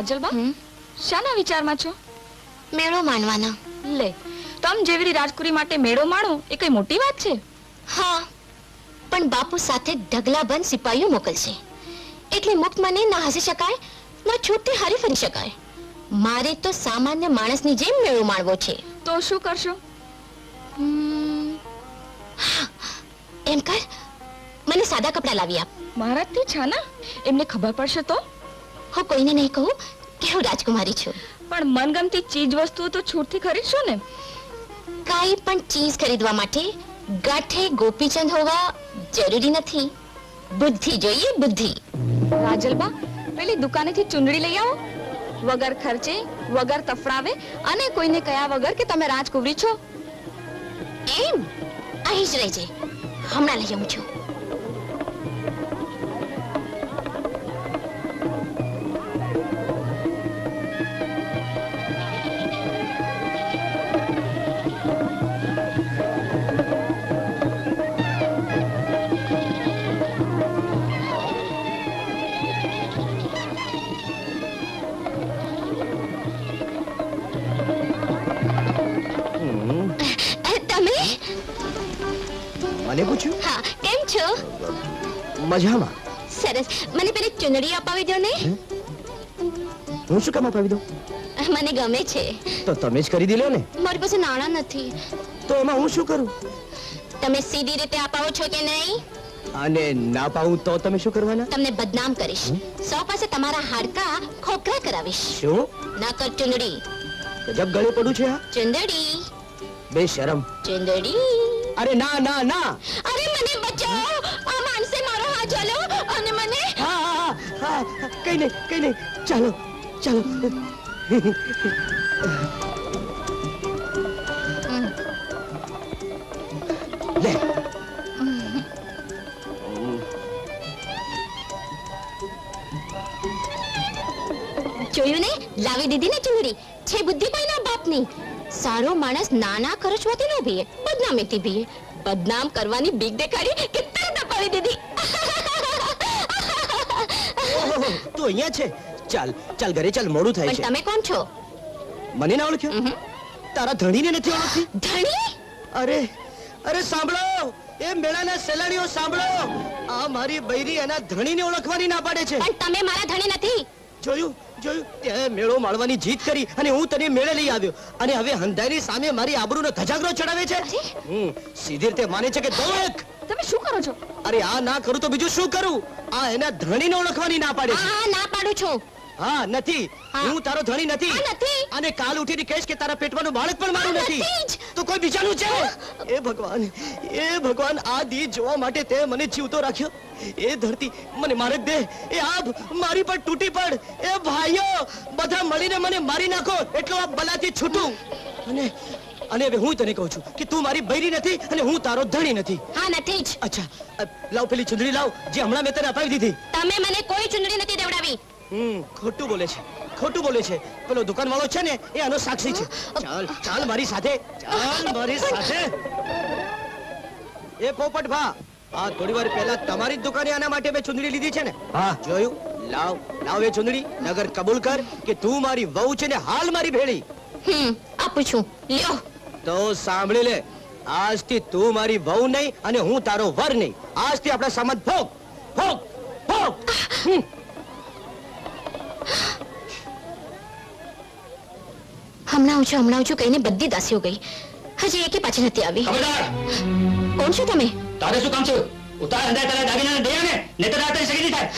રાજલબા, શાના વિચારમાં છો? મેળો માનવાના. લે, તમ જેવી રાજકુરી માટે મેળો માણો એ કઈ મોટી વાત છે? હા, પણ બાપુ સાથે ઢગલાબંધ સિપાહીઓ મોકલશે, એટલે મુક્ત મને ના હસી શકાય ના છૂટથી હારી ફરી શકાય. મારે તો સામાન્ય માણસની જેમ મેળો માણવો છે. તો શું કરશો? એમ કર, મને સાદા કપડા લાવી આપ. મહારાજથી છાના? એમને ખબર પડશે તો? હું કોઈને નહીં કહું કે હું રાજકુમારી છું. પણ મનગમતી ચીજ વસ્તુઓ તો છૂટથી ખરીદશો ને? કાંઈ પણ ચીજ ખરીદવા માટે ગાંઠે ગોપીચંદ હોવા જરૂરી નથી. બુદ્ધિ જોઈએ, બુદ્ધિ. રાજલબા, પેલી દુકાનેથી ચુંદડી લઈ આવો, વગર ખર્ચે, વગર તફડાવે અને કોઈને કયા વગર કે તમે રાજકુમારી છો. એમ અહીં જ રહેજે, હમણાં લઈ આવું છું. મને પૂછ્યું? હા, કેમ છો? મજામાં. સરસ. મને પેલી ચુંદડી અપાવી દો ને. હું શું કામ અપાવી દઉં? મને ગમે છે. તો તમે જ ખરીદી લો ને. મારી પાસે નાણાં નથી. તો એમાં હું શું કરું? તમે સીધી રીતે અપાવો છો કે નહીં? અને ના પાઉં તો તમે શું કરવાના? તમને બદનામ કરીશ. સૌ પાસે તમારા હાડકા ખોખરા કરાવીશ. શું? ના કર ચુંદડી. ગજબ ગળે પડું છે આ. ચુંદડી. બેશરમ. ચુંદડી. અરે ના ના ના. અરે મને બચાવો, આ માણસે મારો હાથ ઝાલ્યો અને મને. હા હા હા, કઈ નહીં, ચાલો ચાલો. લે. જોયું ને, લાવી દીધી ને ચુંદડી. છે બુદ્ધિ કોઈના બાપની. સારો માણસ નાના ખર્ચવાથી ન ભીએ, બદનામીથી ભીએ. બદનામ કરવાની બીક દેખાડી કે તરત અપાવી દીધી. તું અહીંયા છે? ચાલ ચાલ ઘરે ચાલ, મોડું થાય છે. પણ તમે કોણ છો? મને ના ઓળખ્યો? તારા ધણીને નથી ઓળખતી? ધણી? અરે સાંભળો, એ મેળાના સેલાણીઓ સાંભળો, આ મારી બૈરી એના ધણીને ઓળખવાની ના પાડે છે. પણ તમે મારા ધણી નથી. જોયું તે મેળો માળવાની જીત કરી અને હું તને મેળે લઈ આવ્યો, અને હવે હંધાઈની સામે મારી આબરૂનો ધજાગરો ચડાવે છે. સીધી રીતે માને છે કે દોડક. તમે શું કરો છો? અરે આ ના કરું તો બીજું શું કરું? આ એના ધણીને ઓળખવાની ના પાડે છે. હા, ના પાડું છું. હા, નથી. હું તારો ધણી નથી. નથી. અને કાલ ઉઠીને કહીશ કે તારા પેટમાંનું બાળક પણ મારું નથી, તો કોઈ બીજાનું છે. એ ભગવાન, આ દી જોવા માટે તે મને જીવતો રાખ્યો. એ ધરતી મને મારે દે. એ આભ મારી પર તૂટી પડ. એ ભાઈઓ બધા મળીને મને મારી નાખો, એટલો આ બલાથી છૂટું. અને હવે હું તને કહું છું કે તું મારી બૈરી નથી અને હું તારો ધણી નથી. હા, નથી જ. અચ્છા, લાવ પેલી ચુંદડી લાવ, જે હમણાં મેં તને અપાવી દીધી. તમે મને કોઈ ચુંદડી નથી દેવડાવી. ખોટું બોલે છે. પેલો દુકાનવાળો છે ને, એ આનો સાક્ષી છે. ચાલ મારી સાથે. એ પોપટ ભા, આ થોડી વાર પહેલા તમારી જ દુકાને આના માટે મેં ચુંદડી લીધી છે ને? હા, જોયું. લાવ એ ચુંદડી. નગર કબૂલ કર કે તું મારી વહુ છે ને હાલ મારી ભેળી. આપું છું, લ્યો. તો સાંભળી લે, આજથી તું મારી વહુ નહીં અને હું તારો વર નહીં. આજથી આપણા સામાન ભોગ. હમણાં આવું છું કહીને બધી દાસીઓ ગઈ. હજી એકે પાછી નથી આવી. કોણ છો તમે? તારે શું કામ છે? ઉતાર અંદર તારા દાગીના દે ને, નહીતર રાતે સગી નહીં થાય.